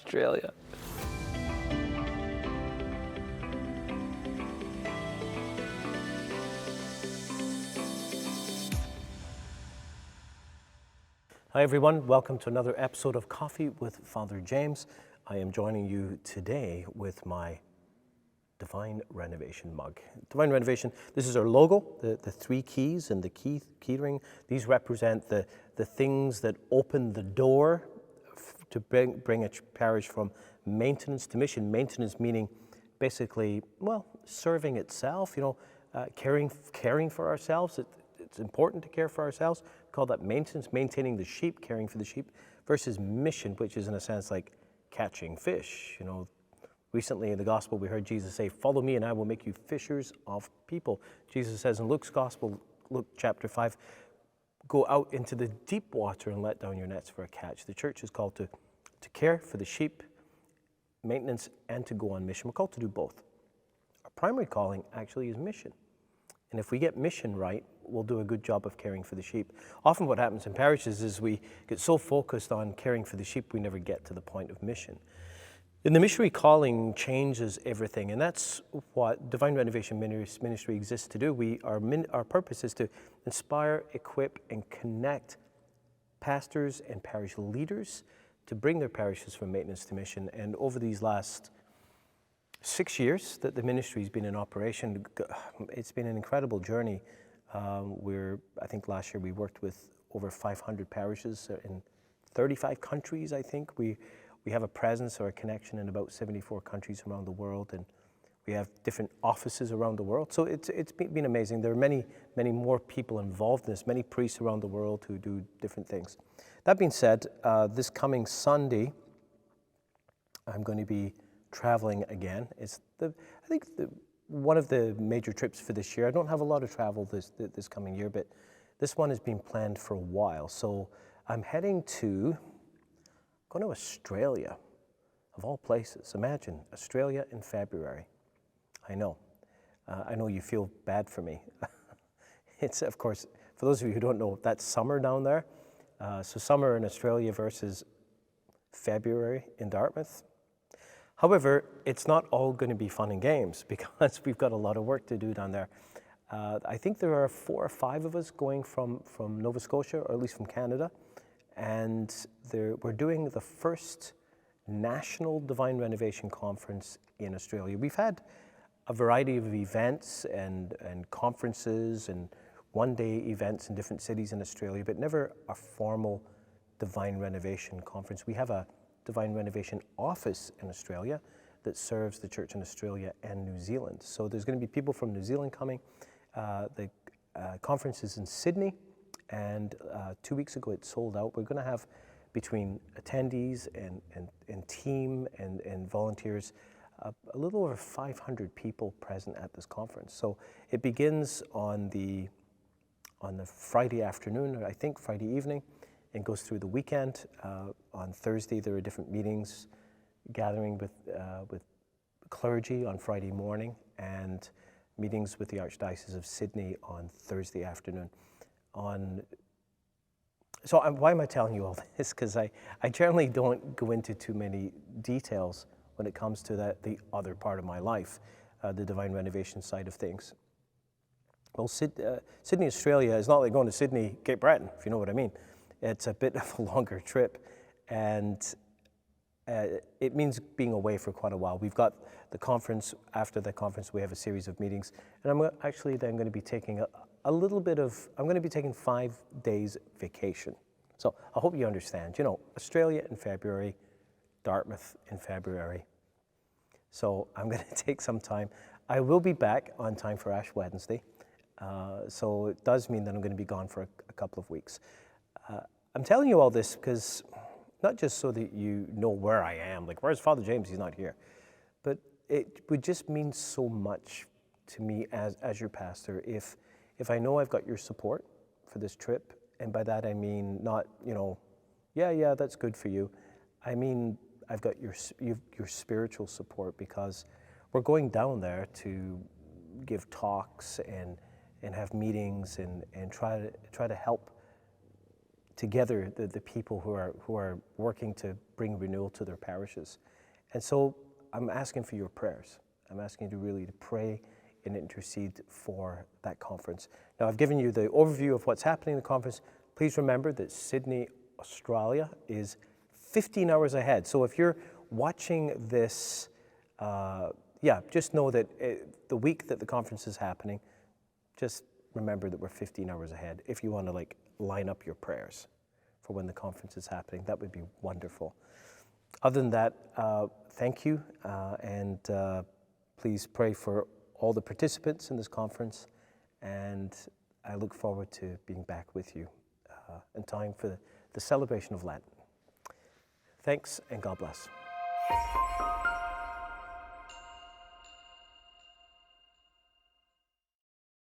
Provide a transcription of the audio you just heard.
Australia. Hi everyone, welcome to another episode of Coffee with Father James. I am joining you today with my Divine Renovation mug. Divine Renovation, this is our logo, the three keys and the key ring. These represent the things that open the door to bring a parish from maintenance to mission. Maintenance meaning basically, well, serving itself, caring for ourselves. It's important to care for ourselves. We call that maintenance, maintaining the sheep, caring for the sheep, versus mission, which is in a sense like catching fish. Recently in the gospel, we heard Jesus say, "Follow me and I will make you fishers of people." Jesus says in Luke's gospel, Luke chapter 5, "Go out into the deep water and let down your nets for a catch." The church is called to care for the sheep, maintenance, and to go on mission. We're called to do both. Our primary calling actually is mission. And if we get mission right, we'll do a good job of caring for the sheep. Often what happens in parishes is we get so focused on caring for the sheep, we never get to the point of mission. And the missionary calling changes everything, and that's what Divine Renovation Ministry exists to do. Our purpose is to inspire, equip, and connect pastors and parish leaders to bring their parishes from maintenance to mission. And over these last 6 years that the ministry has been in operation, it's been an incredible journey. I think last year we worked with over 500 parishes in 35 countries, I think. We have a presence or a connection in about 74 countries around the world, and we have different offices around the world. So it's been amazing. There are many, many more people involved in this, many priests around the world who do different things. That being said, this coming Sunday, I'm going to be traveling again. It's one of the major trips for this year. I don't have a lot of travel this coming year, but this one has been planned for a while. So I'm going to Australia, of all places. Imagine Australia in February. I know you feel bad for me. It's, of course, for those of you who don't know, that's summer down there. So summer in Australia versus February in Dartmouth. However, it's not all going to be fun and games because we've got a lot of work to do down there. I think there are 4 or 5 of us going from Nova Scotia, or at least from Canada, and we're doing the first National Divine Renovation Conference in Australia. We've had a variety of events and conferences and one-day events in different cities in Australia, but never a formal Divine Renovation Conference. We have a Divine Renovation Office in Australia that serves the church in Australia and New Zealand. So there's going to be people from New Zealand coming. The conference is in Sydney, and 2 weeks ago it sold out. We're going to have, between attendees and team and volunteers, a little over 500 people present at this conference. So it begins on the Friday afternoon, or I think Friday evening, and goes through the weekend. On Thursday, there are different meetings, gathering with clergy on Friday morning, and meetings with the Archdiocese of Sydney on Thursday afternoon. Why am I telling you all this? Because I generally don't go into too many details when it comes to the other part of my life, the Divine Renovation side of things. Well, Sydney, Australia is not like going to Sydney, Cape Breton, if you know what I mean. It's a bit of a longer trip, and it means being away for quite a while. We've got the conference. After the conference, we have a series of meetings, and I'm actually then going to be taking I'm going to be taking 5 days vacation. So I hope you understand. Australia in February, Dartmouth in February. So I'm going to take some time. I will be back on time for Ash Wednesday. So it does mean that I'm going to be gone for a couple of weeks. I'm telling you all this because, not just so that you know where I am, like, where's Father James? He's not here. But it would just mean so much to me as your pastor if I know I've got your support for this trip. And by that I mean not, yeah, that's good for you. I mean, I've got your spiritual support, because we're going down there to give talks and have meetings and try to help together the people who are working to bring renewal to their parishes. And so I'm asking for your prayers. I'm asking you to really pray and intercede for that conference. Now, I've given you the overview of what's happening in the conference. Please remember that Sydney, Australia is 15 hours ahead. So if you're watching this, just know that the week that the conference is happening, just remember that we're 15 hours ahead. If you want to line up your prayers for when the conference is happening, that would be wonderful. Other than that, thank you, and please pray for all the participants in this conference, and I look forward to being back with you in time for the celebration of Lent. Thanks, and God bless.